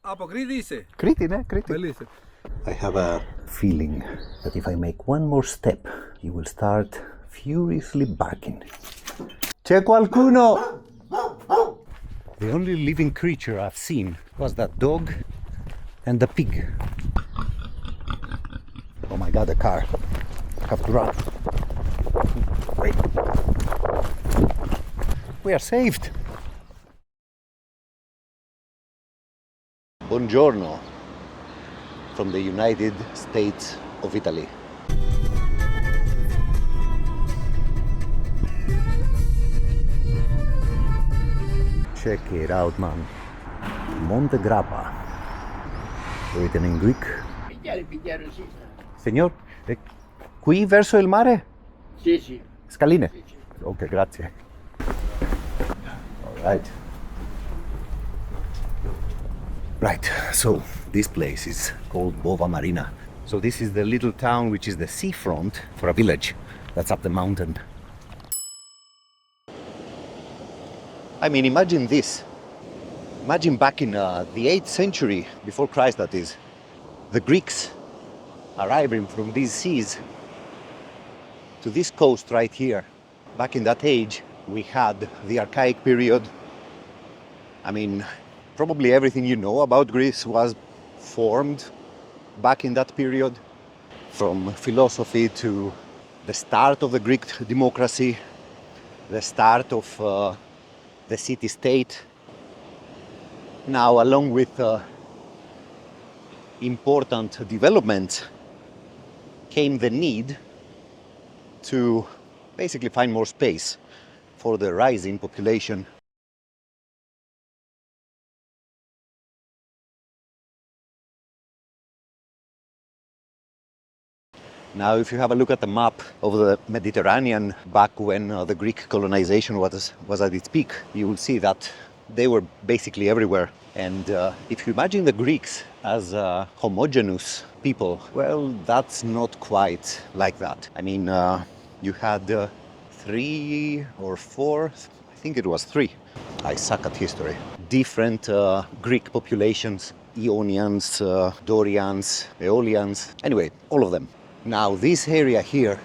Αποκρίτησε. Κρήτη, ναι, Κρήτη. Μπελίσε. I have a feeling that if I make one more step, you will start furiously barking. C'è qualcuno? The only living creature I've seen was that dog and the pig. Oh my god, the car. I have to run. Wait. We are saved. Buongiorno from the United States of Italy. Check it out, man. Monte Grappa. Written in Greek. Pigliare, sì. Signor, qui verso il mare? Sì, sì. Scaline? Sì, sì. Ok, grazie. All right. Right, so this place is called Bova Marina. So this is the little town which is the seafront for a village that's up the mountain. I mean, imagine this. Imagine back in the 8th century, before Christ that is, the Greeks arriving from these seas to this coast right here. Back in that age, we had the archaic period. I mean, probably everything you know about Greece was formed back in that period, from philosophy to the start of the Greek democracy, the start of the city-state. Now, along with important developments, came the need to basically find more space for the rising population. Now, if you have a look at the map of the Mediterranean back when the Greek colonization was at its peak, you will see that they were basically everywhere. And if you imagine the Greeks as homogeneous people, well, that's not quite like that. I mean, you had 3 or 4, I think it was 3. I suck at history. Different Greek populations, Ionians, Dorians, Aeolians, anyway, all of them. Now, this area here,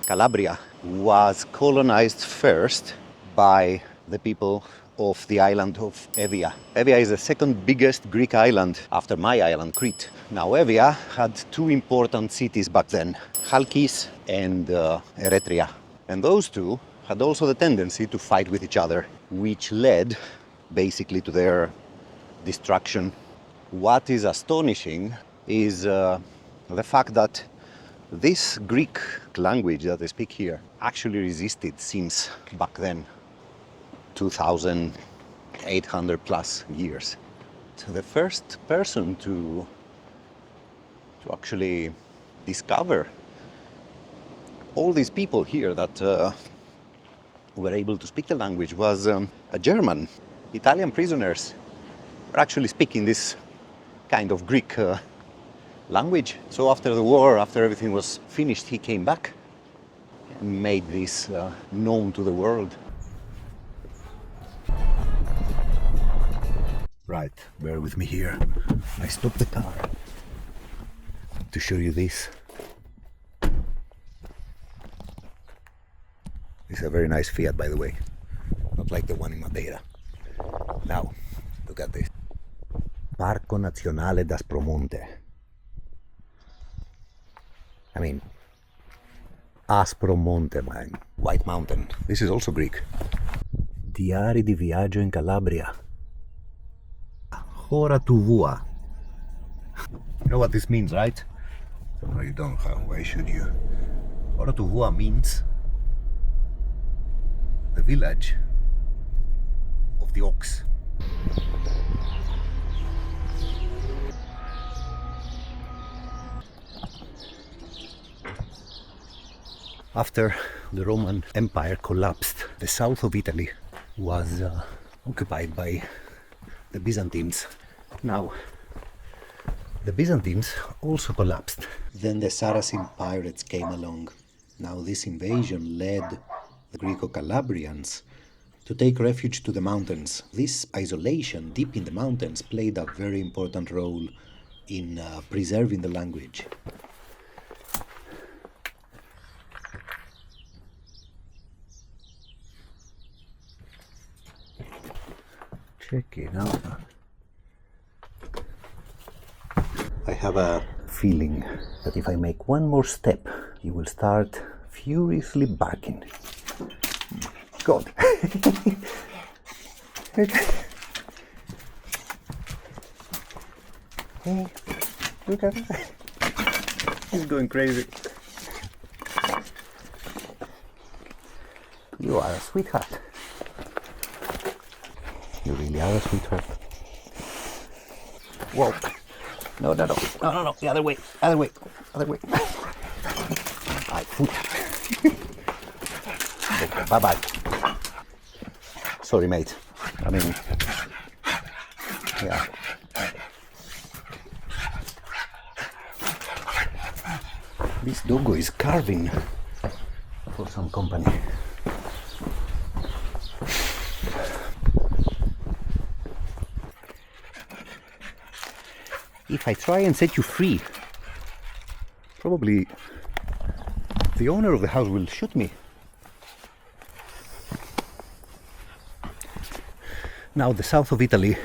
Calabria, was colonized first by the people of the island of Evia. Evia is the second biggest Greek island after my island, Crete. Now, Evia had 2 important cities back then, Chalkis and Eretria. And those two had also the tendency to fight with each other, which led basically to their destruction. What is astonishing is the fact that this Greek language that they speak here actually resisted since back then, 2,800 plus years. So the first person to actually discover all these people here that were able to speak the language was a German. Italian prisoners were actually speaking this kind of Greek language. So after the war, after everything was finished, he came back and made this known to the world. Right, bear with me here. I stopped the car to show you this. It's a very nice Fiat, by the way. Not like the one in Madeira. Now, look at this. Parco Nazionale dell'Aspromonte. I mean, Aspromonte, man. White Mountain. This is also Greek. Diari di viaggio in Calabria. Hora tu vua. You know what this means, right? No, you don't. Why should you? Hora tu vua means the village of the ox. After the Roman Empire collapsed, the south of Italy was occupied by the Byzantines. Now, the Byzantines also collapsed. Then the Saracen pirates came along. Now this invasion led the Greco-Calabrians to take refuge to the mountains. This isolation deep in the mountains played a very important role in preserving the language. Check it out. I have a feeling that if I make one more step, you will start furiously barking. God. Hey, look at it. He's going crazy. You are a sweetheart. You really are a sweetheart. Whoa. No, the other way. Bye, food. Okay, bye-bye. Sorry, mate. I mean, yeah. This doggo is carving for some company. If I try and set you free, probably the owner of the house will shoot me. Now, the south of Italy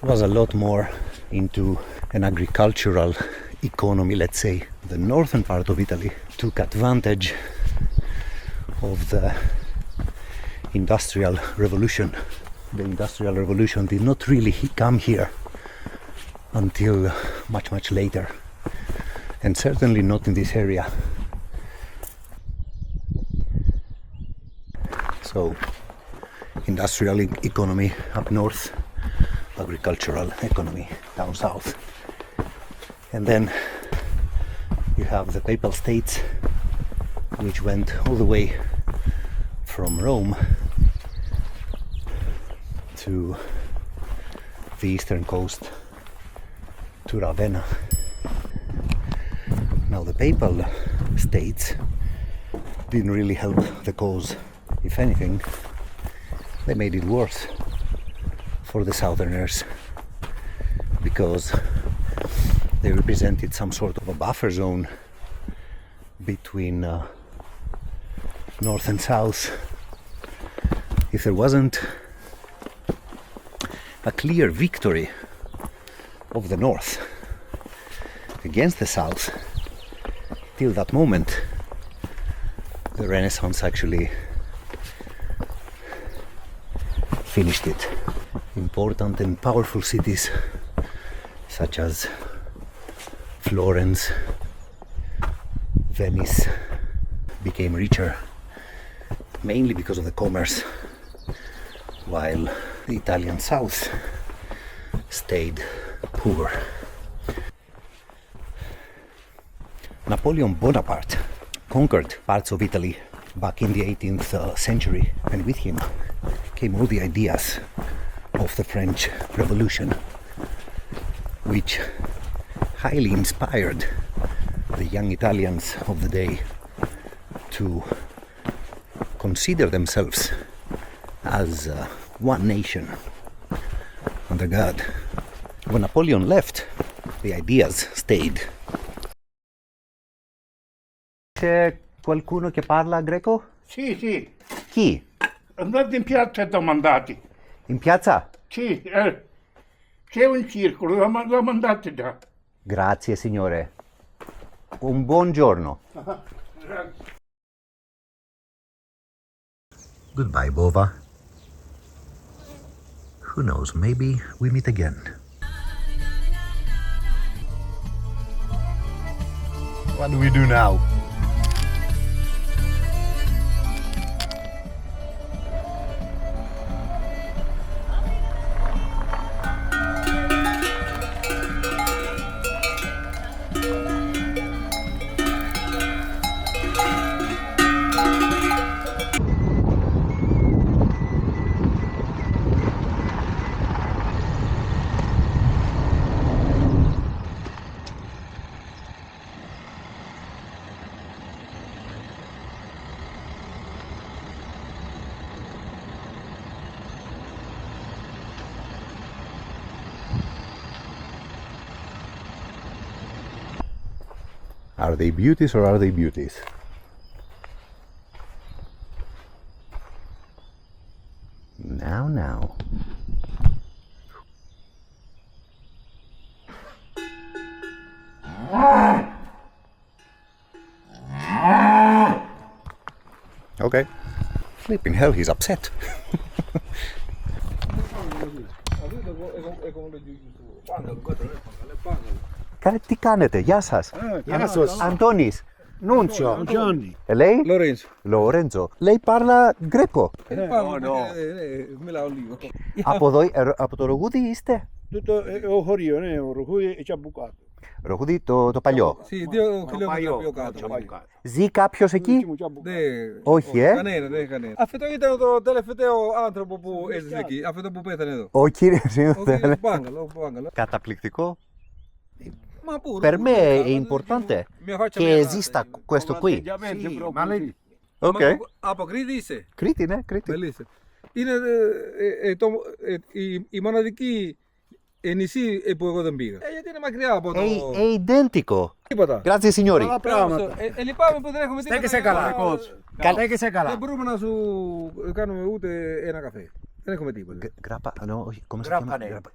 was a lot more into an agricultural economy, let's say. The northern part of Italy took advantage of the Industrial Revolution. The Industrial Revolution did not really come here until much later, and certainly not in this area. So, industrial economy up north, agricultural economy down south. And then you have the Papal States, which went all the way from Rome to the eastern coast to Ravenna. Now, the Papal States didn't really help the cause. If anything, they made it worse for the southerners, because they represented some sort of a buffer zone between north and south. If there wasn't a clear victory of the north against the south, till that moment, the Renaissance actually finished it. Important and powerful cities such as Florence, Venice became richer, mainly because of the commerce, while the Italian south stayed poor. Napoleon Bonaparte conquered parts of Italy back in the 18th century, and with him came all the ideas of the French Revolution, which highly inspired the young Italians of the day to consider themselves as one nation under God. When Napoleon left, the ideas stayed. C'è qualcuno che parla greco? Sì, sì. Chi? Andate in piazza e domandate. In piazza? Sì, c'è un circolo, domandate già. Grazie, signore. Un buon giorno. Goodbye, Bova. Who knows, maybe we meet again. What do we do now? Are they beauties or are they beauties? Now. Okay. Flipping hell, he's upset. Τι κάνετε, γεια σας. Γεια σας. Αντώνης, Νούντσιο. Gianni. Λέει, Lorenzo. Λορέντζο. Λέει παρλα greco. Μιλάω λίγο. Από το Roghudi είστε? Tutto ho χωρίο, ναι, ο Roghudi e Ciabucato. Roghudi το παλιό. Sì, 2 χιλιόμετρα πιο κάτω. Ζει κάποιος εκεί? Όχι, Κανένα. Αυτό ήταν το τελευταίο άνθρωπο που έζησε εκεί. Αυτό που πέθανε εδώ. Ο κύριος είναι. Ο κύριος Μπάγκαλο. Καταπληκτικό. Ma pure. Per me è importante che esista questo qui. Ma lei Ok. Από Κρήτη είσαι. Κρήτη, ναι, Κρήτη. Μελίσσε. Είναι η μοναδική νησί που εγώ δεν πήγα. Γιατί είναι μακριά από το... È identico. Τίποτα. Grazie signori. Καλά πράγματα. Λυπάμαι που δεν έχουμε τίποτα. Στέκεσαι καλά. Στέκεσαι Δεν καλά. μπορούμε να σου κάνουμε ούτε ένα καφέ. Δεν έχουμε τίποτα. Grappa, no, come si Grappa chiama?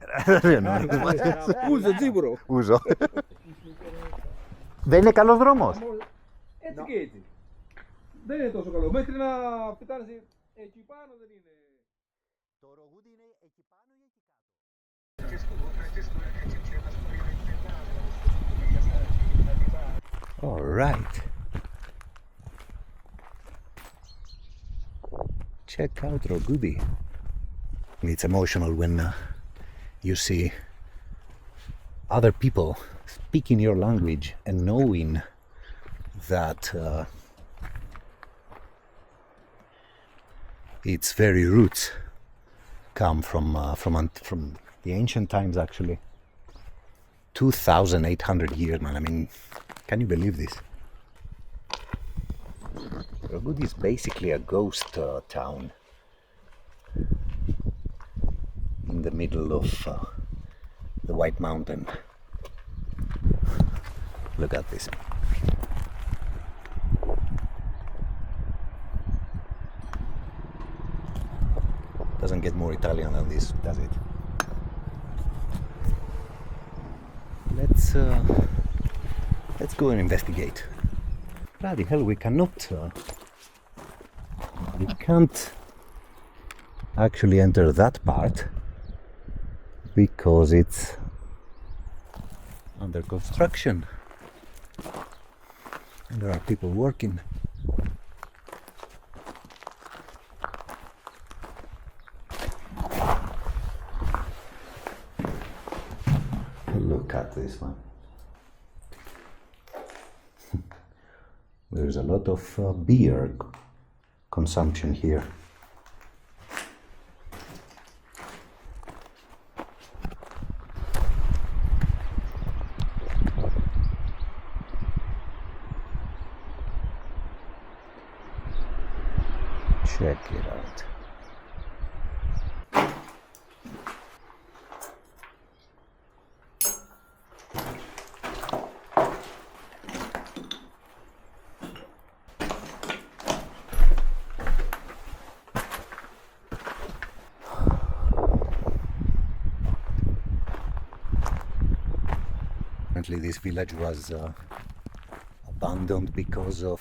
Ούζο, τζίμπουρο. Uso. Δεν είναι καλός δρόμος. Έτσι και έτσι. Δεν είναι τόσο καλό. Μέχρι να φτάσει εκεί πάνω δεν είναι. Το Roghudi είναι εκεί πάνω ή εκεί κάτω? All right. Check out Roghudi. It's emotional when you see other people speaking your language and knowing that its very roots come from the ancient times, actually. 2,800 years, man. I mean, can you believe this? Roghudi is basically a ghost town in the middle of the White Mountain. Look at this. Doesn't get more Italian than this, does it? Let's go and investigate. Bloody hell, we can't actually enter that part because it's under construction and there are people working. Look at this one. There's a lot of beer consumption here. Check it out. Apparently this village was abandoned because of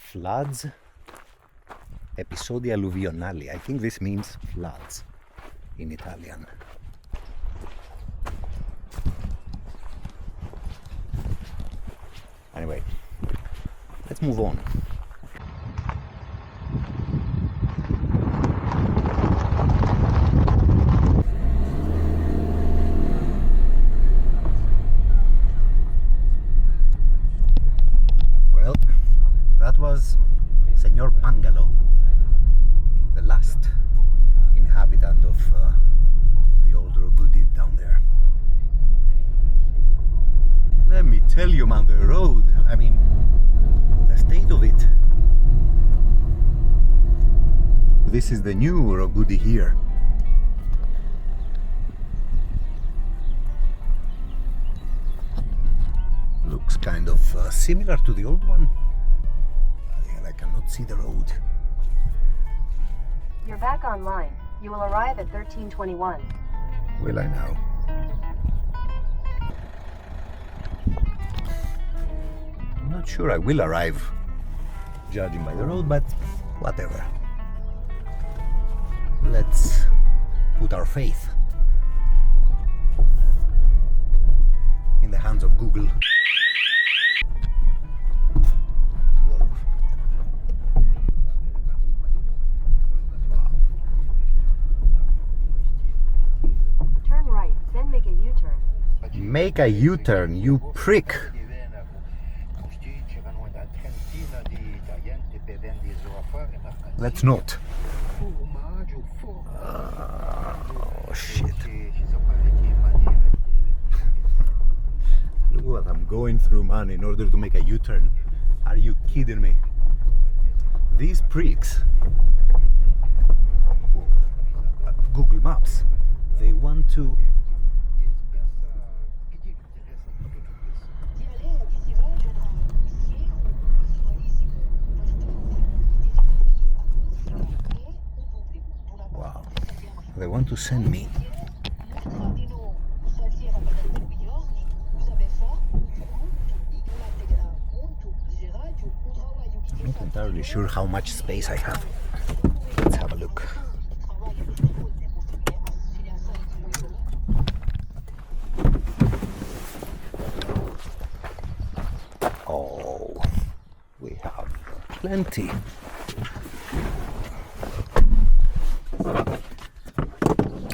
floods. Episodi alluvionali. I think this means floods in Italian. Anyway, let's move on. Well, that was Señor Pangalo, the last inhabitant of the old Roghudi down there. Let me tell you, man, the road, I mean, the state of it. This is the new Roghudi here. kind of similar to the old one. I cannot see the road. You're back online. You will arrive at 1321. Will I now? I'm not sure I will arrive, judging by the road, but whatever. Let's put our faith in the hands of Google. Turn right, then make a U-turn. Make a U-turn, you prick! Let's not. Oh shit. Look what I'm going through, man, in order to make a U-turn. Are you kidding me? These pricks, Google Maps, they want to... Wow. They want to send me. I'm not entirely sure how much space I have. Let's have a look. Oh, we have plenty.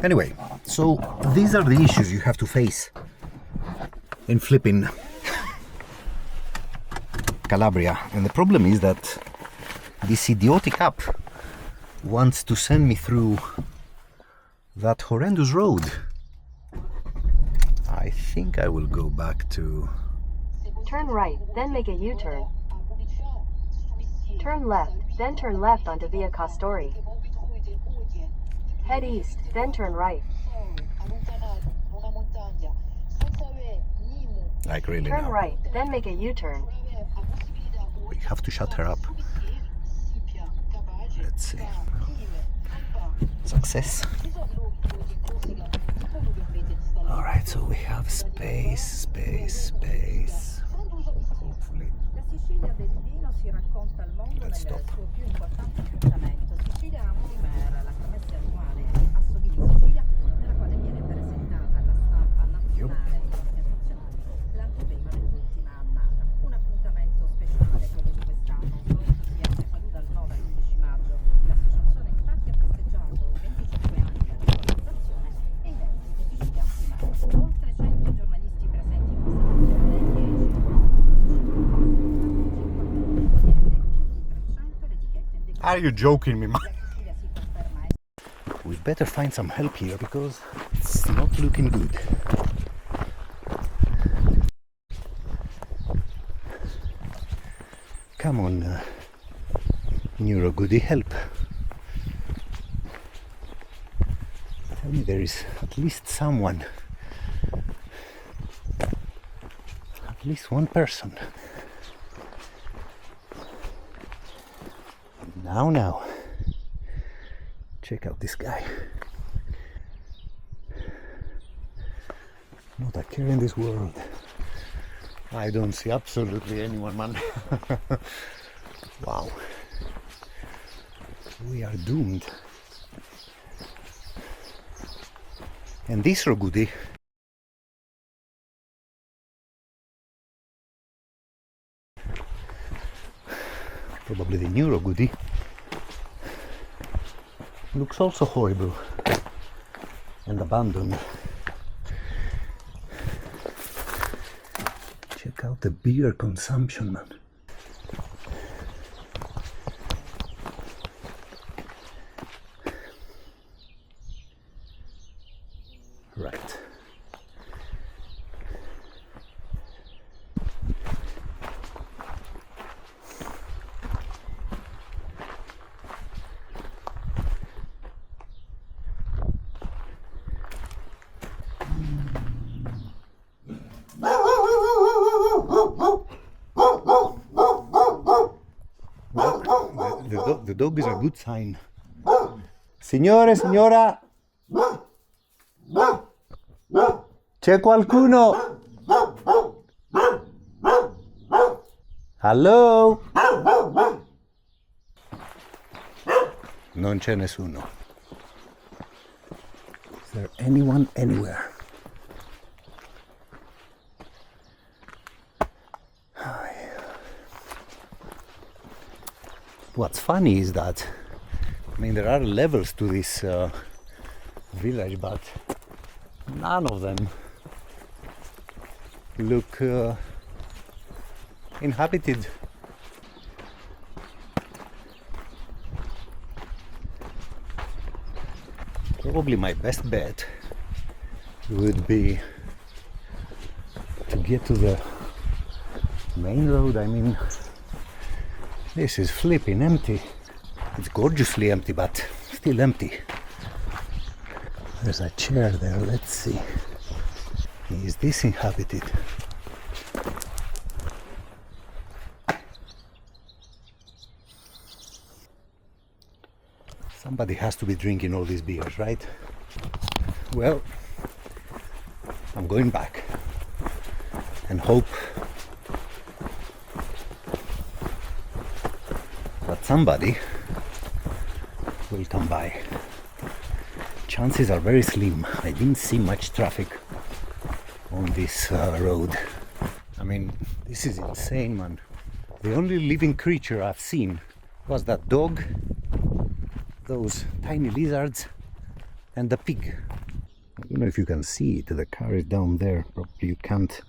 Anyway, so these are the issues you have to face in flipping Calabria, and the problem is that this idiotic app wants to send me through that horrendous road. I think I will go back to... Turn right, then make a U-turn. Turn left, then turn left onto Via Costori. Head east, then turn right. Like really Turn now. right, then make a U-turn. We have to shut her up. Let's see. Success. Alright, so we have space. Hopefully. La Sicilia del vino si racconta al mondo nel suo più importante appuntamento. Sicilia Primera, la promessa annuale di Asso di Sicilia, nella quale viene presentata alla stampa nazionale e internazionale l'anteprima dell'ultima annata. Un appuntamento speciale quello di quest'anno, pronto sia a Cefalù dal 9 all'11 maggio. L'associazione infatti ha festeggiato i 25 anni dall'organizzazione e i eventi di Sicilia Primera. Oltre 100 giornalisti presenti in questa Are you joking me, man? We better find some help here because it's not looking good. Come on, Roghudi, help. Tell me there is at least someone. At least one person. Now, check out this guy. Not a care in this world. I don't see absolutely anyone, man. Wow. We are doomed. And this Roghudi probably the new Roghudi looks also horrible and abandoned. Check out the beer consumption, man. Right. The dog is a good sign. Signore, signora! C'è qualcuno? Hello? Non c'è nessuno. Is there anyone anywhere? What's funny is that, I mean, there are levels to this village, but none of them look inhabited. Probably my best bet would be to get to the main road. I mean, this is flipping empty. It's gorgeously empty, but still empty. There's a chair there, let's see. Is this inhabited? Somebody has to be drinking all these beers, right? Well, I'm going back and hope that somebody will come by. Chances are very slim. I didn't see much traffic on this road. I mean, this is insane, man. The only living creature I've seen was that dog, those tiny lizards, and the pig. I don't know if you can see it. The car is down there. Probably you can't.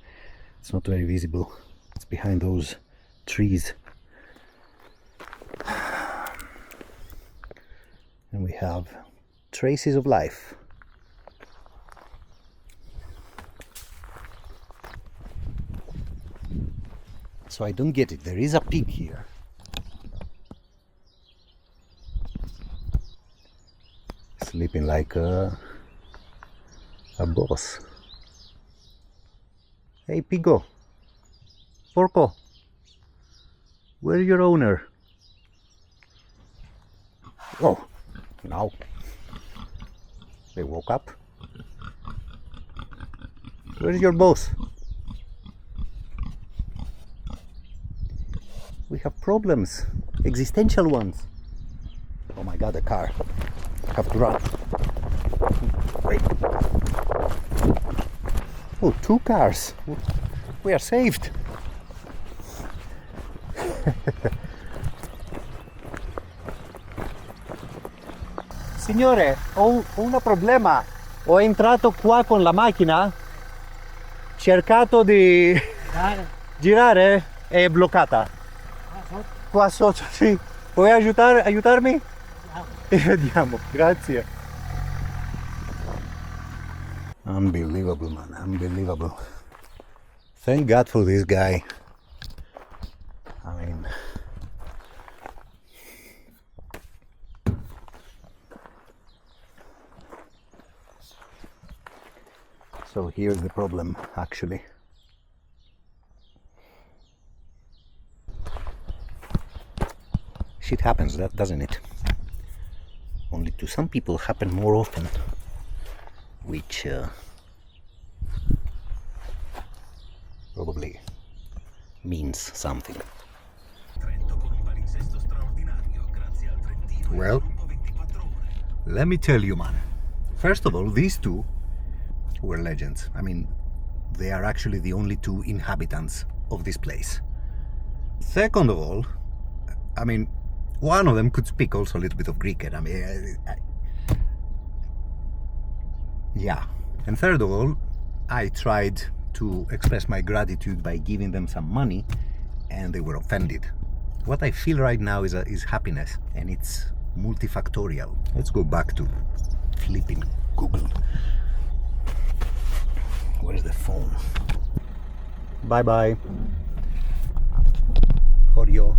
It's not very visible. It's behind those trees. And we have traces of life. So I don't get it. There is a pig here. Sleeping like a boss. Hey, pigo. Porco. Where's your owner? Oh, now they woke up. Where's your boss? We have problems, existential ones. Oh my god, the car. I have to run. Wait. Oh, 2 cars. We are saved. Signore, ho un problema. Ho entrato qua con la macchina, cercato di girare, è bloccata. Qua sotto, sì. Puoi aiutarmi? Vediamo, grazie. Unbelievable, man, unbelievable. Thank God for this guy. I mean, so here's the problem, actually. Shit happens, doesn't it? Only to some people happen more often, which probably means something. Well, let me tell you, man. First of all, these 2 were legends. I mean, they are actually the only 2 inhabitants of this place. Second of all, I mean, one of them could speak also a little bit of Greek. I mean, yeah. And third of all, I tried to express my gratitude by giving them some money, and they were offended. What I feel right now is happiness, and it's multifactorial. Let's go back to flipping Google. Where's the phone? Bye bye. Jorge.